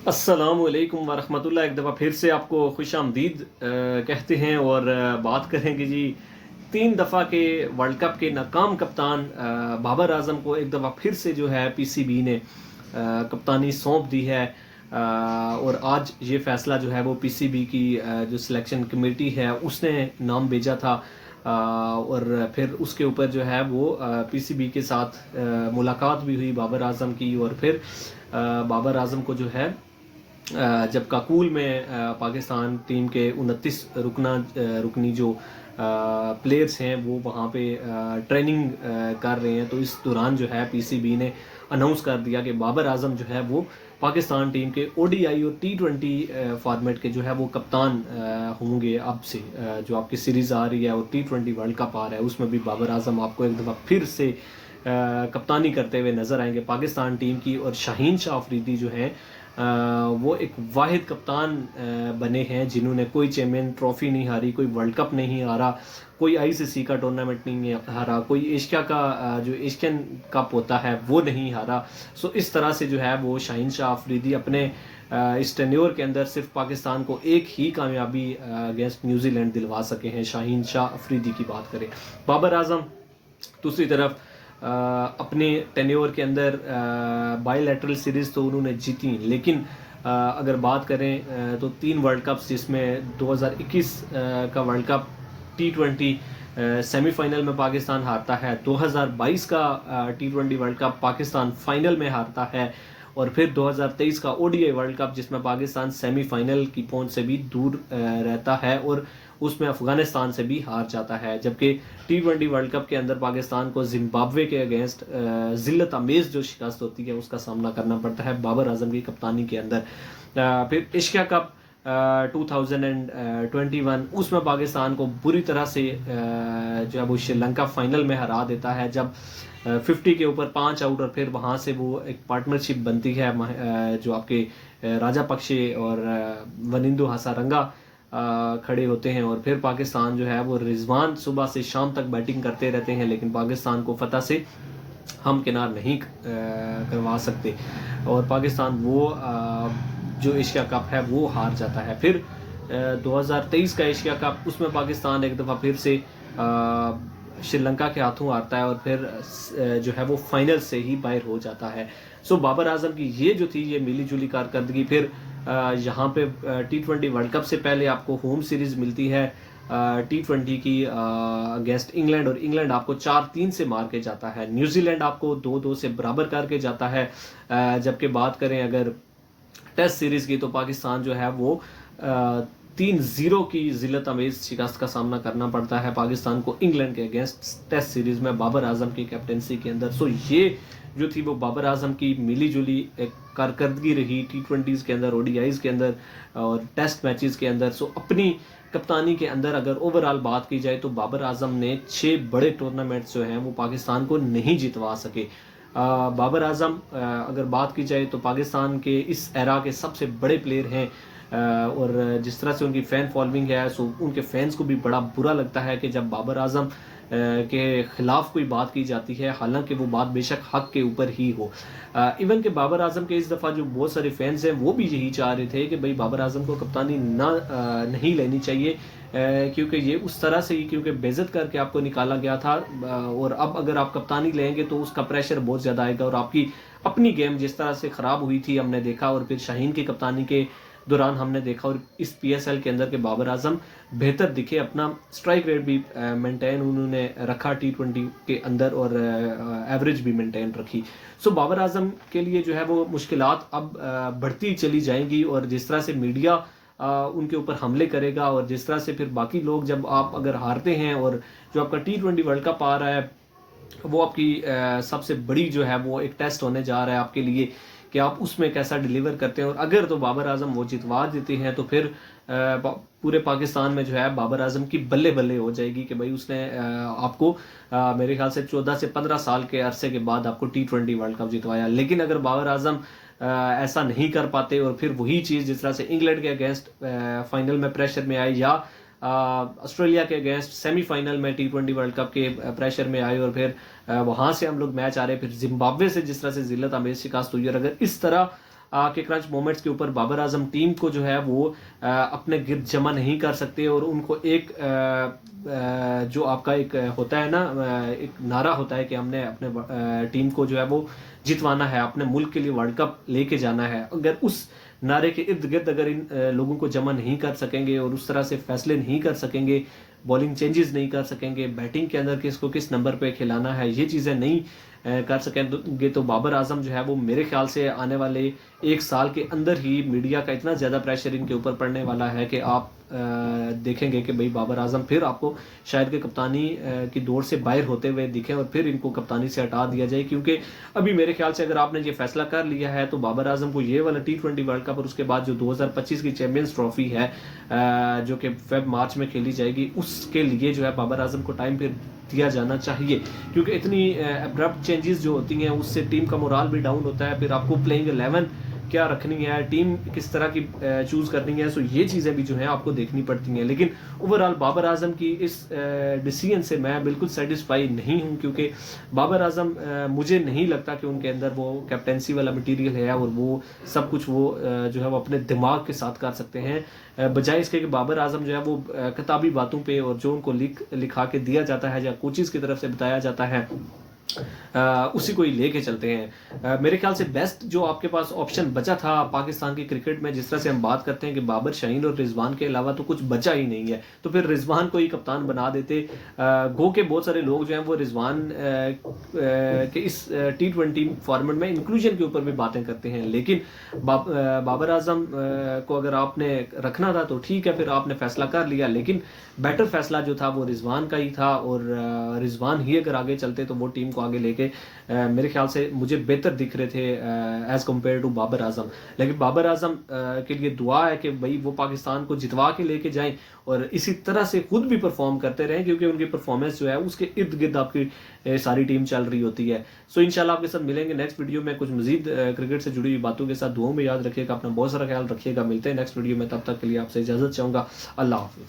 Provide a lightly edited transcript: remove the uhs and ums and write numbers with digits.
अस्सलामुअलैकुम वरहमतुल्लाह। एक दफ़ा फिर से आपको खुश आमदीद कहते हैं और बात करेंगे जी 3 दफ़ा के वर्ल्ड कप के नाकाम कप्तान बाबर आजम को एक दफ़ा फिर से जो है पीसीबी ने कप्तानी सौंप दी है। और आज ये फैसला जो है वो पीसीबी की जो सिलेक्शन कमेटी है उसने नाम भेजा था। और फिर उसके ऊपर जो है वो पीसीबी के साथ मुलाकात भी हुई बाबर आजम की। और फिर बाबर आजम को जो है जब काकूल में पाकिस्तान टीम के 29 रुकनी जो प्लेयर्स हैं वो वहाँ पे ट्रेनिंग कर रहे हैं, तो इस दौरान जो है पीसीबी ने अनाउंस कर दिया कि बाबर आजम जो है वो पाकिस्तान टीम के ओडीआई और टी20 फॉर्मेट के जो है वो कप्तान होंगे। अब से जो आपकी सीरीज़ आ रही है और टी20 वर्ल्ड कप आ रहा है उसमें भी बाबर आजम आपको एक दफ़ा फिर से कप्तानी करते हुए नज़र आएंगे पाकिस्तान टीम की। और शाहीन शाह अफरीदी जो हैं वो एक वाहिद कप्तान बने हैं जिन्होंने कोई चैम्पियन ट्रॉफी नहीं हारी, कोई वर्ल्ड कप नहीं हारा, कोई आईसीसी का टूर्नामेंट नहीं हारा, कोई एशिया का जो एशियन कप होता है वो नहीं हारा। सो इस तरह से जो है वो शाहीन शाह अफरीदी अपने इस टेन्योर के अंदर सिर्फ पाकिस्तान को एक ही कामयाबी अगेंस्ट न्यूजीलैंड दिलवा सके हैं। शाहीन शाह अफरीदी की बात करें। बाबर आजम दूसरी तरफ अपने टेन्योर के अंदर बायलैटरल सीरीज़ तो उन्होंने जीती, लेकिन अगर बात करें तो 3 वर्ल्ड कप्स जिसमें 2021 का वर्ल्ड कप टी20 सेमीफाइनल में पाकिस्तान हारता है, 2022 का टी20 वर्ल्ड कप पाकिस्तान फाइनल में हारता है, और फिर 2023 का ओडीआई वर्ल्ड कप जिसमें पाकिस्तान सेमीफाइनल की पहुंच से भी दूर रहता है और उसमें अफगानिस्तान से भी हार जाता है। जबकि टी20 वर्ल्ड कप के अंदर पाकिस्तान को जिम्बाब्वे के अगेंस्ट जिल्लत आमेज जो शिकस्त होती है उसका सामना करना पड़ता है बाबर आजम की कप्तानी के अंदर। फिर एशिया कप 2021 उसमें पाकिस्तान को बुरी तरह से जो है वो श्रीलंका फाइनल में हरा देता है, जब 50 के ऊपर 5 आउट, और फिर वहाँ से वो एक पार्टनरशिप बनती है जो आपके राजा पक्षे और वनिंदु हसारंगा खड़े होते हैं। और फिर पाकिस्तान जो है वो रिजवान सुबह से शाम तक बैटिंग करते रहते हैं, लेकिन पाकिस्तान को फतह से हम किनार नहीं करवा सकते और पाकिस्तान वो जो एशिया कप है वो हार जाता है। फिर 2023 का एशिया कप उसमें पाकिस्तान एक दफ़ा फिर से श्रीलंका के हाथों हारता है और फिर जो है वो फाइनल से ही बाहर हो जाता है। सो बाबर आजम की ये जो थी ये मिली जुली कारकर्दगी। फिर यहाँ पे टी20 वर्ल्ड कप से पहले आपको होम सीरीज मिलती है टी20 की अगेंस्ट इंग्लैंड, और इंग्लैंड आपको 4-3 से मार के जाता है। न्यूजीलैंड आपको 2-2 से बराबर करके जाता है। जबकि बात करें अगर टेस्ट सीरीज की तो पाकिस्तान जो है वो 3-0 की जिल्लत अमेज शिकस्त का सामना करना पड़ता है पाकिस्तान को इंग्लैंड के अगेंस्ट टेस्ट सीरीज में बाबर आजम की कैप्टनसी के अंदर। सो ये जो थी वो बाबर आजम की मिली जुली एक कारकर्दगी रही टी20 के अंदर, ओडीआईज के अंदर और टेस्ट मैचेस के अंदर। सो अपनी कप्तानी के अंदर अगर ओवरऑल बात की जाए तो बाबर आजम ने 6 बड़े टूर्नामेंट्स जो हैं वो पाकिस्तान को नहीं जितवा सके। बाबर आजम अगर बात की जाए तो पाकिस्तान के इस एरा के सबसे बड़े प्लेयर हैं और जिस तरह से उनकी फ़ैन फॉलोइंग है सो उनके फैंस को भी बड़ा बुरा लगता है कि जब बाबर आजम के ख़िलाफ़ कोई बात की जाती है, हालांकि वो बात बेशक हक के ऊपर ही हो। इवन के बाबर आजम के इस दफ़ा जो बहुत सारे फैंस हैं वो भी यही चाह रहे थे कि भाई बाबर आजम को कप्तानी नहीं लेनी चाहिए, क्योंकि ये उस तरह से ही क्योंकि बेइज्जत करके आपको निकाला गया था और अब अगर आप कप्तानी लेंगे तो उसका प्रेशर बहुत ज़्यादा आएगा और आपकी अपनी गेम जिस तरह से ख़राब हुई थी हमने देखा, और फिर शाहीन की कप्तानी के दौरान हमने देखा और इस पीएसएल के अंदर के बाबर आजम बेहतर दिखे, अपना स्ट्राइक रेट भी मेंटेन उन्होंने रखा टी20 के अंदर और एवरेज भी मेंटेन रखी। सो बाबर आजम के लिए जो है वो मुश्किलात अब बढ़ती चली जाएंगी और जिस तरह से मीडिया उनके ऊपर हमले करेगा और जिस तरह से फिर बाकी लोग जब आप अगर हारते हैं और जो आपका टी20 वर्ल्ड कप आ रहा है वो आपकी सबसे बड़ी जो है वो एक टेस्ट होने जा रहा है आपके लिए कि आप उसमें कैसा डिलीवर करते हैं। और अगर तो बाबर आजम वो जितवा देते हैं तो फिर पूरे पाकिस्तान में जो है बाबर आजम की बल्ले बल्ले हो जाएगी कि भाई उसने आपको मेरे ख्याल से 14 से 15 साल के अरसे के बाद आपको टी20 वर्ल्ड कप जितवाया। लेकिन अगर बाबर आजम ऐसा नहीं कर पाते और फिर वही चीज़ जिस तरह से इंग्लैंड के अगेंस्ट फाइनल में प्रेशर में आई या ऑस्ट्रेलिया के अगेंस्ट सेमीफाइनल में टी20 वर्ल्ड कप के प्रेशर में आए और फिर वहाँ से हम लोग मैच आ रहे, फिर जिम्बाब्वे से जिस तरह से जिल्लत आमेज शिकस्त हुई, और अगर इस तरह के क्रंच मोमेंट्स के ऊपर बाबर आजम टीम को जो है वो अपने गिर्द जमा नहीं कर सकते और उनको एक जो आपका एक होता है ना, एक नारा होता है कि हमने अपने टीम को जो है वो जितवाना है, अपने मुल्क के लिए वर्ल्ड कप लेके जाना है, अगर उस नारे के इर्द गिर्द अगर इन लोगों को जमा नहीं कर सकेंगे और उस तरह से फैसले नहीं कर सकेंगे, बॉलिंग चेंजेस नहीं कर सकेंगे, बैटिंग के अंदर किसको किस नंबर पे खिलाना है, ये चीज़ें नहीं कर सकेंगे, तो बाबर आजम जो है वो मेरे ख्याल से आने वाले 1 साल के अंदर ही मीडिया का इतना ज़्यादा प्रेशर इनके ऊपर पड़ने वाला है कि आप देखेंगे कि भाई बाबर आजम फिर आपको शायद कि कप्तानी की दौड़ से बाहर होते हुए दिखें और फिर इनको कप्तानी से हटा दिया जाए। क्योंकि अभी मेरे ख्याल से अगर आपने ये फैसला कर लिया है तो बाबर आजम को ये वाला T20 वर्ल्ड कप और उसके बाद जो 2025 की चैंपियंस ट्रॉफी है जो कि मार्च में खेली जाएगी, उसके लिए जो है बाबर आजम को टाइम फिर दिया जाना चाहिए। क्योंकि इतनी अब्रप्ट चेंजेस जो होती हैं उससे टीम का मोराल भी डाउन होता है। फिर आपको प्लेइंग 11 क्या रखनी है, टीम किस तरह की चूज करनी है, सो ये चीज़ें भी जो है आपको देखनी पड़ती हैं। लेकिन ओवरऑल बाबर आजम की इस डिसीजन से मैं बिल्कुल सेटिस्फाई नहीं हूं, क्योंकि बाबर आजम मुझे नहीं लगता कि उनके अंदर वो कैप्टेंसी वाला मटेरियल है और वो सब कुछ वो जो है वो अपने दिमाग के साथ कर सकते हैं, बजाय इसके कि बाबर आजम जो है वो किताबी बातों पे और जो उनको लिखा के दिया जाता है या कोचेस की तरफ से बताया जाता है उसी को ही लेके चलते हैं। मेरे ख्याल से बेस्ट जो आपके पास ऑप्शन बचा था पाकिस्तान की क्रिकेट में, जिस तरह से हम बात करते हैं कि बाबर, शाहीन और रिजवान के अलावा तो कुछ बचा ही नहीं है, तो फिर रिजवान को ही कप्तान बना देते। गो के बहुत सारे लोग जो हैं वो रिजवान के इस T20 फॉर्मेट में इंक्लूजन के ऊपर भी बातें करते हैं, लेकिन बाबर आजम को अगर आपने रखना था तो ठीक है, फिर आपने फैसला कर लिया, लेकिन बेटर फैसला जो था वो रिजवान का ही था और रिजवान ही अगर आगे चलते तो वो टीम को आगे लेके मेरे ख्याल से मुझे बेहतर दिख रहे थे as compare to Babar Azam. लेकिन बाबर आजम के लिए दुआ है कि भाई वो पाकिस्तान को जितवा के लेके जाएं और इसी तरह से खुद भी परफॉर्म करते रहें, क्योंकि उनकी परफॉर्मेंस जो है उसके इर्द गिर्द आपकी सारी टीम चल रही होती है। सो इंशाल्लाह आपके साथ मिलेंगे नेक्स्ट वीडियो में कुछ मजीद क्रिकेट से जुड़ी हुई बातों के साथ। दुआओं में याद रखिएगा, अपना बहुत सारा ख्याल रखिएगा। मिलते हैं नेक्स्ट वीडियो में, तब तक के लिए आपसे इजाजत चाहूंगा। अल्लाह हाफिज।